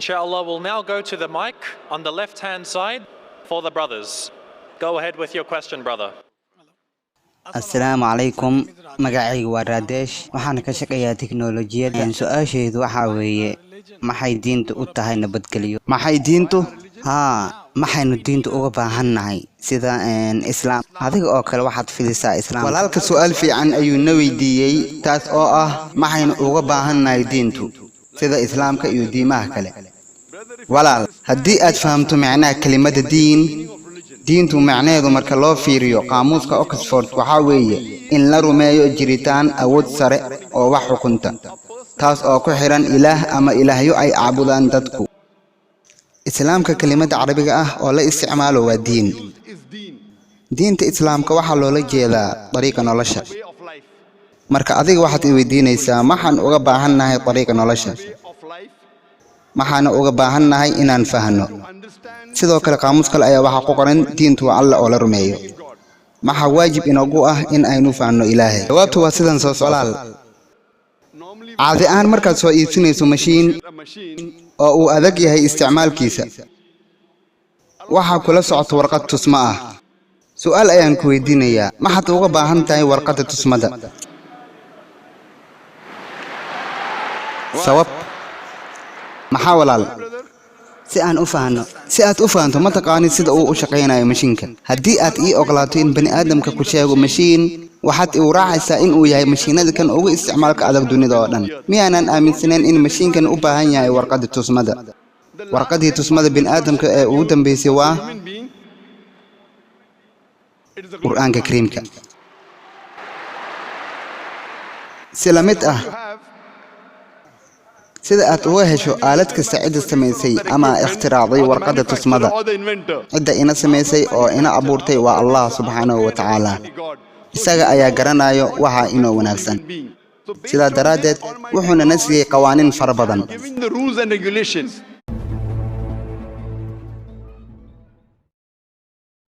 Inshallah, we'll now go to the mic on the left-hand side for the brothers. Go ahead with your question, brother. السلام عليكم magacaygu waa Raadesh waxaan ka shaqeeyaa tiknoolajiyada su'aashaydu waxa weeye maxay diintu u tahay nabadgelyo maxay diintu maxaynu diintu uga baahannahay sida islaam adiga oo kale waxaad fidisaa islaam walaalka su'aal fiican ayuu na weydiiyay taas oo ah maxaynu uga baahannahay diintu sida islaamka iyo diimaha kale walaal haddii aad fahamto macnaha kelimada diintu macnaheedu marka loo fiiriyo qaamuuska Oxford waxa weeye in la rumeeyo jiritaan awood sare oo wax xukunta taas oo ku xiran ilaah ama ilaahyo ay caabudaan dadku islaamka kelimada carabiga ah oo la isticmaalo waa diinta islaamka waxa loola jeedaa dariiqa nolosha marka adiga waxaad i weydiinaysaa maxaan uga baahannahay dariiqa nolosha maxaan uga baahannahay inaan fahno sidoo kale qaamuus kale ayaa waxa ku qoran diintu waa Allah oo la rumeeyo maxaa waajib inoogu ah in aynu fahanno ilaahay jawaabtu waa sidan soo socdaal caadi aan markaad soo iibsanayso mashiin oo uu adag yahay isticmaalkiisa waxa kula socoto warqad tusma ah su'aal ayaan ku weydiinayaa maxaad uga baahan tahay warqadda tusmada sabab maxaa walaal si aad u fahanto ma taqaanid sida uu u shaqeynayo mashiinka haddii aad ii ogolaato in bani aadamka ku sheego mashiin waxaad u raacaysaa in uu yahay mashiinada kan ugu isticmaalka adag dunida oo dhan miyaanan aaminsanayn in mashiinkan u baahan yahay warqadii tusmada bani aadamka ee ugu dambeysay waa quraanka kariimka si la mid ah sida aad uga hesho aalad kasta cid samaysay ama ikhtiraacday warqadda tusmada cidda ina samaysay oo ina abuurtay waa Allah subhanahu wa ta'ala isaga ayaa garanayo waxa inoo wanaagsan sida daraadeed wuxuuna nasiyay qawaaniin far badan